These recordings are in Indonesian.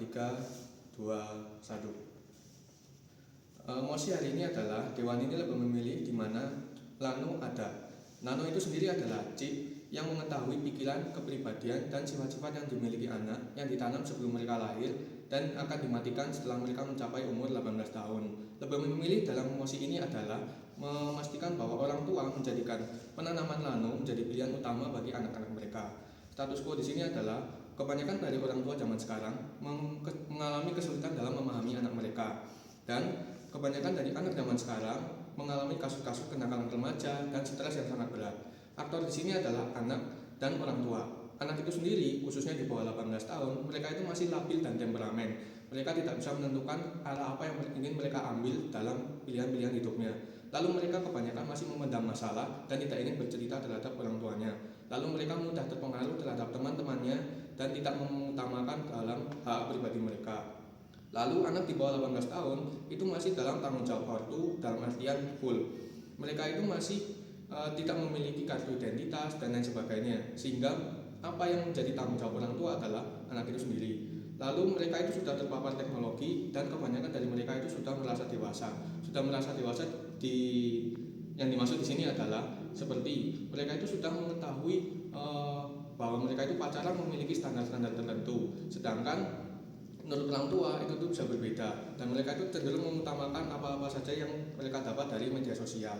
3, 2, 1. Mosi hari ini adalah Dewan ini lebih memilih di mana Lano ada. Lano itu sendiri adalah chip yang mengetahui pikiran, kepribadian, dan sifat-sifat yang dimiliki anak yang ditanam sebelum mereka lahir dan akan dimatikan setelah mereka mencapai umur 18 tahun. Lebih memilih dalam mosi ini adalah memastikan bahwa orang tua menjadikan penanaman Lano menjadi pilihan utama bagi anak-anak mereka. Status quo di sini adalah kebanyakan dari orang tua zaman sekarang mengalami kesulitan dalam memahami anak mereka, dan kebanyakan dari anak zaman sekarang mengalami kasus-kasus kenakalan remaja dan stres yang sangat berat. Aktor di sini adalah anak dan orang tua. Anak itu sendiri, khususnya di bawah 18 tahun, mereka itu masih labil dan temperamen. Mereka tidak bisa menentukan arah apa yang ingin mereka ambil dalam pilihan-pilihan hidupnya. Lalu mereka kebanyakan masih memendam masalah dan tidak ingin bercerita terhadap orang tuanya. Lalu mereka mudah terpengaruh terhadap teman-temannya dan tidak mengutamakan dalam hak pribadi mereka. Lalu anak di bawah 18 tahun itu masih dalam tanggung jawab ortu dalam artian full. Mereka itu masih tidak memiliki kartu identitas dan lain sebagainya, sehingga apa yang menjadi tanggung jawab orang tua adalah anak itu sendiri. Lalu mereka itu sudah terpapar teknologi dan kebanyakan dari mereka itu sudah merasa dewasa. Yang dimaksud di sini adalah seperti mereka itu sudah mengetahui bahwa mereka itu pacaran memiliki standar-standar tertentu, sedangkan menurut orang tua itu tuh bisa berbeda, dan mereka itu cenderung mengutamakan apa-apa saja yang mereka dapat dari media sosial.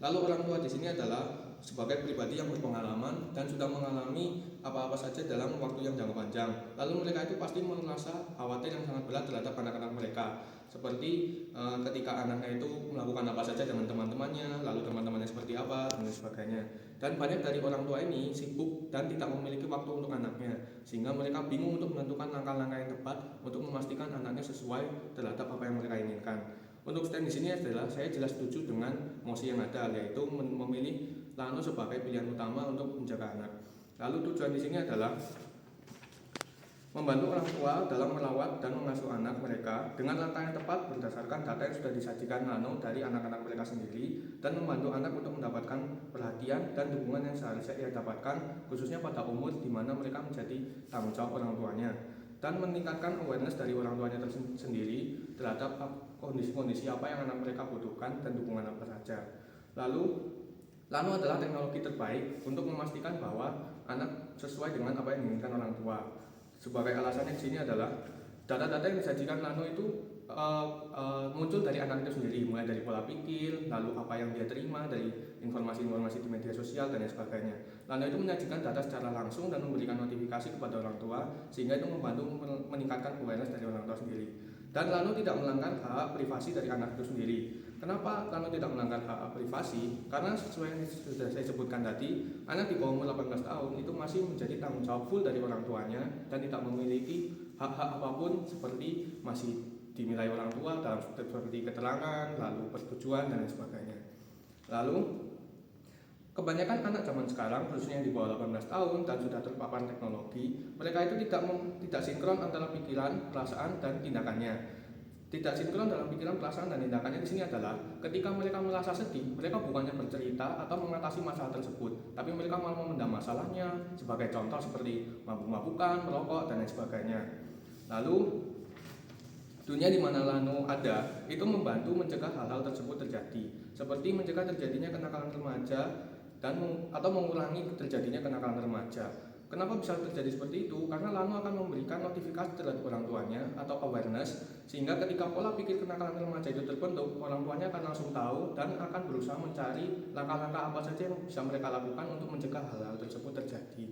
Lalu orang tua di sini adalah sebagai pribadi yang berpengalaman dan sudah mengalami apa-apa saja dalam waktu yang jangka panjang. Lalu mereka itu pasti merasa khawatir yang sangat berat terhadap anak-anak mereka. Seperti ketika anaknya itu melakukan apa saja dengan teman-temannya, lalu teman-temannya seperti apa, dan sebagainya. Dan banyak dari orang tua ini sibuk dan tidak memiliki waktu untuk anaknya, sehingga mereka bingung untuk menentukan langkah-langkah yang tepat untuk memastikan anaknya sesuai terhadap apa yang mereka inginkan. Untuk stand di sini adalah saya jelas setuju dengan mosi yang ada, yaitu memilih Lano sebagai pilihan utama untuk menjaga anak. Lalu tujuan di sini adalah membantu orang tua dalam merawat dan mengasuh anak mereka dengan langkah yang tepat berdasarkan data yang sudah disajikan Lano dari anak-anak mereka sendiri, dan membantu anak untuk mendapatkan perhatian dan dukungan yang seharusnya ia dapatkan, khususnya pada umur di mana mereka menjadi tanggung jawab orang tuanya, dan meningkatkan awareness dari orang tuanya sendiri terhadap kondisi-kondisi apa yang anak mereka butuhkan dan dukungan apa saja. Lalu Lano adalah teknologi terbaik untuk memastikan bahwa anak sesuai dengan apa yang diinginkan orang tua. Sebagai alasannya di sini adalah data-data yang disajikan Lano itu muncul dari anak itu sendiri, mulai dari pola pikir, lalu apa yang dia terima dari informasi-informasi di media sosial dan lain sebagainya. Lano itu menyajikan data secara langsung dan memberikan notifikasi kepada orang tua, sehingga itu membantu meningkatkan awareness dari orang tua sendiri. Dan Lano tidak melanggar hak privasi dari anak itu sendiri. Kenapa Lano tidak melanggar hak privasi? Karena sesuai yang sudah saya sebutkan tadi, anak di bawah umur 18 tahun itu masih menjadi tanggung jawab full dari orang tuanya dan tidak memiliki hak-hak apapun, seperti masih dinilai orang tua dalam seperti keterangan, lalu persetujuan dan lain sebagainya. Lalu kebanyakan anak zaman sekarang, khususnya yang di bawah 18 tahun dan sudah terpapar teknologi, mereka itu tidak sinkron antara pikiran, perasaan, dan tindakannya. Tidak sinkron dalam pikiran, perasaan, dan tindakannya di sini adalah ketika mereka merasa sedih, mereka bukannya bercerita atau mengatasi masalah tersebut, tapi mereka malah memendam masalahnya. Sebagai contoh seperti mabuk-mabukan, merokok, dan lain sebagainya. Lalu dunia di mana Lano ada itu membantu mencegah hal-hal tersebut terjadi, seperti mencegah terjadinya kenakalan remaja atau mengurangi terjadinya kenakalan remaja. Kenapa bisa terjadi seperti itu? Karena Lano akan memberikan notifikasi terhadap orang tuanya atau awareness, sehingga ketika pola pikir kenakalan remaja itu terbentuk, orang tuanya akan langsung tahu dan akan berusaha mencari langkah-langkah apa saja yang bisa mereka lakukan untuk mencegah hal-hal tersebut terjadi.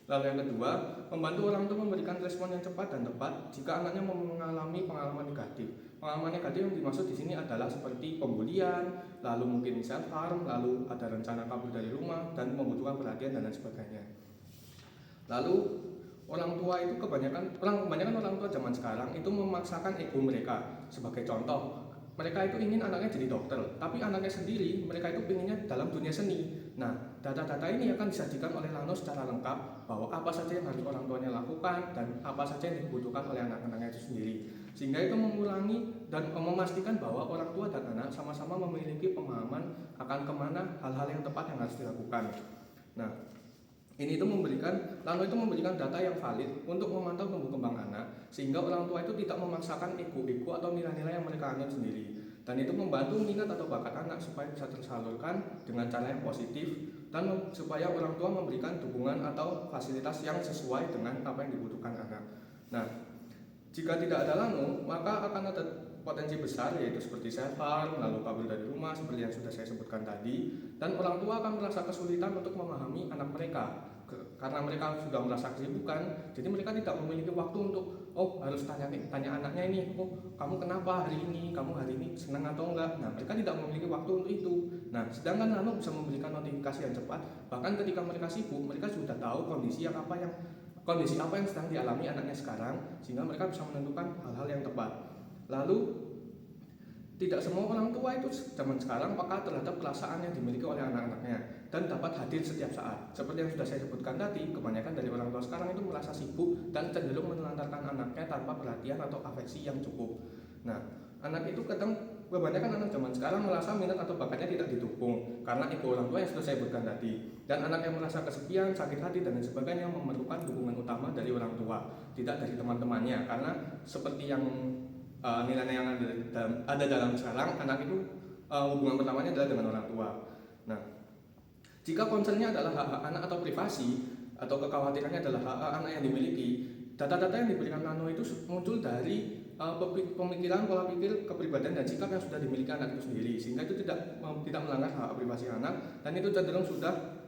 Lalu yang kedua, membantu orang tua memberikan respon yang cepat dan tepat jika anaknya mengalami pengalaman negatif. Pengalaman negatif yang dimaksud di sini adalah seperti pembulian, lalu mungkin self harm, lalu ada rencana kabur dari rumah dan membutuhkan perhatian dan lain sebagainya. Lalu orang tua itu kebanyakan orang tua zaman sekarang itu memaksakan ego mereka. Sebagai contoh, mereka itu ingin anaknya jadi dokter, tapi anaknya sendiri mereka itu pinginnya dalam dunia seni. Nah, data-data ini akan disajikan oleh Lano secara lengkap bahwa apa saja yang harus orang tuanya lakukan dan apa saja yang dibutuhkan oleh anak-anaknya itu sendiri, sehingga itu mengurangi dan memastikan bahwa orang tua dan anak sama-sama memiliki pemahaman akan kemana hal-hal yang tepat yang harus dilakukan. Nah, Lano itu memberikan data yang valid untuk memantau tumbuh kembang anak, sehingga orang tua itu tidak memaksakan ego-ego atau nilai-nilai yang mereka anut sendiri, dan itu membantu minat atau bakat anak supaya bisa tersalurkan dengan cara yang positif, dan supaya orang tua memberikan dukungan atau fasilitas yang sesuai dengan apa yang dibutuhkan anak. Nah, jika tidak ada Lano, maka akan ada potensi besar, yaitu seperti self harm, lalu kabur dari rumah seperti yang sudah saya sebutkan tadi, dan orang tua akan merasa kesulitan untuk memahami anak mereka karena mereka sudah merasa kesibukan. Jadi mereka tidak memiliki waktu untuk harus tanya anaknya ini, kamu kenapa hari ini, kamu hari ini senang atau enggak. Nah, mereka tidak memiliki waktu untuk itu. Nah, sedangkan Lano bisa memberikan notifikasi yang cepat, bahkan ketika mereka sibuk mereka sudah tahu kondisi apa yang sedang dialami anaknya sekarang, sehingga mereka bisa menentukan hal-hal yang tepat. Lalu tidak semua orang tua itu zaman sekarang peka terhadap perasaan yang dimiliki oleh anak-anaknya dan dapat hadir setiap saat. Seperti yang sudah saya sebutkan tadi, kebanyakan dari orang tua sekarang itu merasa sibuk dan cenderung menelantarkan anaknya tanpa perhatian atau afeksi yang cukup. Nah, anak itu kebanyakan anak zaman sekarang merasa minat atau bakatnya tidak didukung karena ego orang tua yang sudah saya sebutkan tadi. Dan anak yang merasa kesepian, sakit hati, dan lain sebagainya memerlukan dukungan utama dari orang tua, tidak dari teman-temannya. Karena seperti yang nilai-nilai yang ada dalam sekarang, anak itu hubungan pertamanya adalah dengan orang tua. Nah, jika concernnya adalah hak-hak anak atau privasi, atau kekhawatirannya adalah hak-hak anak yang dimiliki, data-data yang diberikan Lano itu muncul dari pemikiran, pola pikir, kepribadian, dan sikap yang sudah dimiliki anak itu sendiri, sehingga itu tidak melanggar hak privasi anak, dan itu cenderung sudah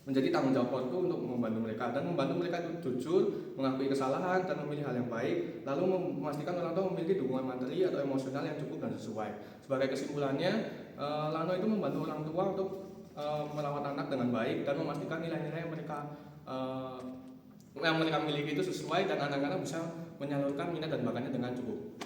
menjadi tanggung jawab orang tua untuk membantu mereka, dan membantu mereka itu jujur, mengakui kesalahan, dan memilih hal yang baik, lalu memastikan orang tua memiliki dukungan materi atau emosional yang cukup dan sesuai. Sebagai kesimpulannya, Lano itu membantu orang tua untuk merawat anak dengan baik dan memastikan nilai-nilai yang mereka miliki itu sesuai, dan anak-anak bisa menyalurkan minat dan bakatnya dengan cukup.